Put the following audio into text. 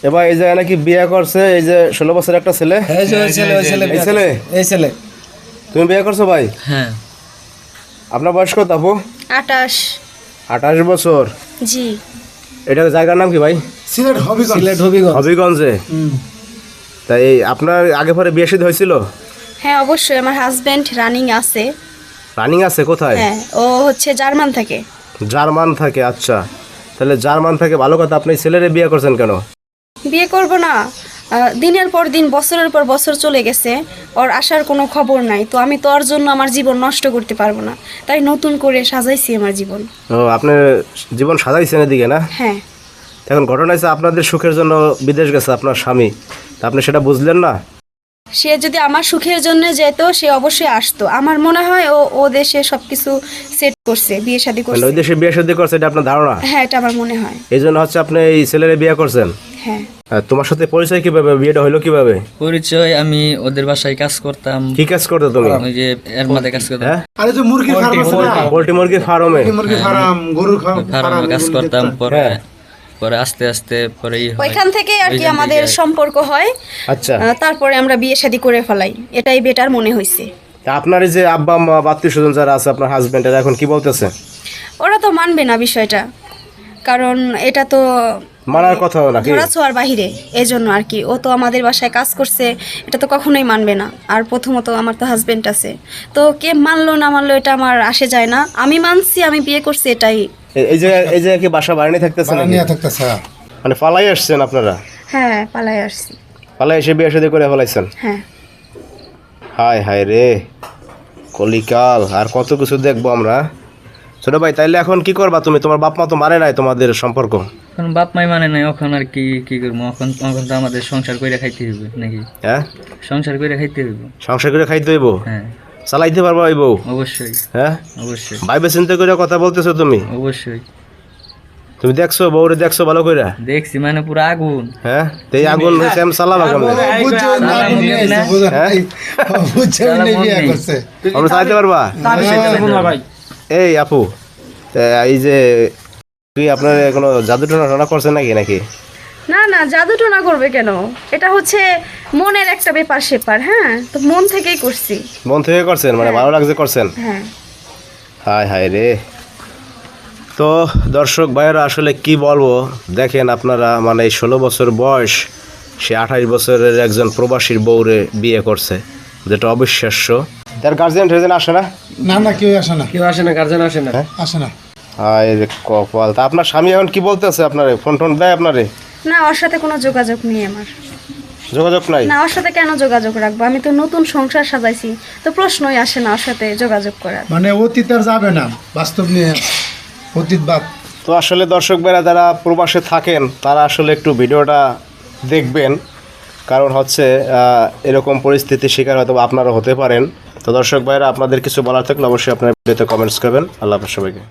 এবার এই জায়গায় নাকি বিয়ে করছে, এই যে 16 বছরের একটা ছেলে। এই ছেলে তুমি বিয়ে করছো ভাই? হ্যাঁ। আপনার বয়স কত আপু? 28। 28 বছর। জি। এটা জায়গার নাম কি ভাই? সিলেট হবিগঞ্জ। হবিগঞ্জে। তাই আপনার আগে পরে বিয়ে শাদী হয়েছিল? হ্যাঁ অবশ্যই, আমার হাজবেন্ড রানিং আছে। রানিং আছে কোথায়? হ্যাঁ, ও হচ্ছে জার্মান থাকে। জার্মান থাকে, আচ্ছা। তাহলে জার্মান থেকে ভালো কথা, আপনি ছেলেরে বিয়ে করছেন কেন? বিয়ে করব না, দিনের পর দিন বছরের পর বছর চলে গেছে, ওর আসার কোনো খবর নাই, তো আমি তো ওর জন্য আমার জীবন নষ্ট করতে পারবো না, তাই নতুন করে সাজাইছি আমার জীবন। ও, আপনি জীবন সাজাইছেন এদিকে না? হ্যাঁ। এখন ঘটনা হচ্ছে আপনাদের সুখের জন্য বিদেশ গেছে আপনার স্বামী, তা আপনি সেটা বুঝলেন না? সে যদি আমার সুখের জন্য যেত সে অবশ্যই আসতো। আমার মনে হয় ও দেশে সবকিছু সেট করছে, বিয়ে শাদী মানে করছে। ওই দেশে বিয়ে শাদী করছে, এটা আপনার ধারণা? হ্যাঁ, এটা আমার মনে হয়। এই জন্য হচ্ছে আপনি এই ছেলেরে বিয়ে করছেন। হ্যাঁ। আর তোমার সাথে পরিচয় কিভাবে, বিয়েটা হলো কিভাবে? পরিচয়, আমি ওদের বাসায় কাজ করতাম। কি কাজ করতে তুমি? ওই যে এর মধ্যে কাজ করতাম। হ্যাঁ, আরে যে মুরগি ফার্ম আছে না, পোল্ট্রি মুরগি ফার্মে। মুরগি ফার্ম, গরুর ফার্ম, ফার্মে কাজ করতাম। পরে হ্যাঁ। পরে আস্তে আস্তে পরে ওইখান থেকে আর কি আমাদের সম্পর্ক হয়। আচ্ছা, তারপরে আমরা বিয়ে শাদী করে ফেলাই, এটাই বেটার মনে হয়েছে। তা আপনার এই যে আব্বা আম্মা আত্মীয় স্বজন যারা আছে, আপনার হাজবেন্ডের এখন কি বলতেছে? ওরা তো মানবে না বিষয়টা, কারণ এটা তো মানার কথা নাকি? ধরা ছোঁয়ার বাহিরে, এই জন্য আর কি। ও তো আমাদের বাসায় কাজ করছে, এটা তো কখনোই মানবে না। আর প্রথমত আমার তো হাজবেন্ড আছে, তো কে মানলো না মানলো এটা আমার আসে যায় না। আমি মানছি, আমি বিয়ে করছি, এটাই। এই যে কি বাসা বাড়ি থাকতেছে নাকি? নিয়ে থাকতেছে। মানে পালাই আসছেন আপনারা? হ্যাঁ, পালাই আসছি। পালাই এসে বিয়ে শাদী করে ফেলাইছেন? হ্যাঁ। হায় হায় রে, কলিকাল, আর কত কিছু দেখবো আমরা। ছোট ভাই, তাইলে এখন কি করবা তুমি? তোমার বাপ মা তো মানে নাই তোমাদের সম্পর্ক? এখন বাপ মাই মানে নাই, এখন আর কি করবো? এখন তো আমাদের সংসার করে খাইতে হইবে নাকি? হ্যাঁ, সংসার করে খাইতে হইব। সংসার করে খাইতে হইব? হ্যাঁ, চালাইতে পারবা ওই বউ? অবশ্যই। হ্যাঁ, অবশ্যই ভাইবে চিন্তা করে কথা বলতেছো তুমি? অবশ্যই। তুমি দেখছো বউরে, দেখছো ভালো করে? দেখছি, মানে পুরো আগুন। হ্যাঁ, তো এই আগুন সেম চালাবা কেমনে? আমরা চালাইতে পারবা? এই আপু, তা এই যে তুই আপনার কোনো জাদু টোনা করছেন নাকি? না না, জাদু টোনা করবে কেন? এটা হচ্ছে মনের একটা ব্যাপার সেপার। হ্যাঁ, তো মন থেকেই করছি। মন থেকে করছেন, মানে ভালো লাগছে করছেন? হ্যাঁ। হায় হায় রে। তো দর্শক ভাইয়েরা, আসলে কি বলবো, দেখেন আপনারা, মানে এই 16 বছর বয়স, সে 28 বছরের একজন প্রবাসীর বউরে বিয়ে করছে, যেটা অবিশ্বাস্য। তার গার্জিয়ান আসে না? না, কেউ আসে না। গার্জেন আসে না। আসে না। হায় রে কপাল। তা আপনার স্বামী এখন কি বলতেছে আপনারে? ফোন টোন দেয় আপনারে? না, ওর সাথে কোনো যোগাযোগ নেই আমার। যোগাযোগ নাই? না, ওর সাথে কেন যোগাযোগ রাখবো? আমি তো নতুন সংসার সাজাইছি, তো প্রশ্নই আসে না ওর সাথে যোগাযোগ করার। মানে অতীত আর যাবে না, বাস্তব নিয়ে অতীত বাদ। তো আসলে দর্শক ভাইরা যারা প্রবাসে থাকেন, তারা আসলে একটু ভিডিওটা দেখবেন, কারণ হচ্ছে এরকম পরিস্থিতির শিকার হয়তো আপনারা হতে পারেন। তো দর্শক ভাইরা, আপনাদের কিছু বলার থাকলে অবশ্যই আপনার ভিডিওতে কমেন্টস করবেন। আল্লাহ হাফেজ সবাইকে।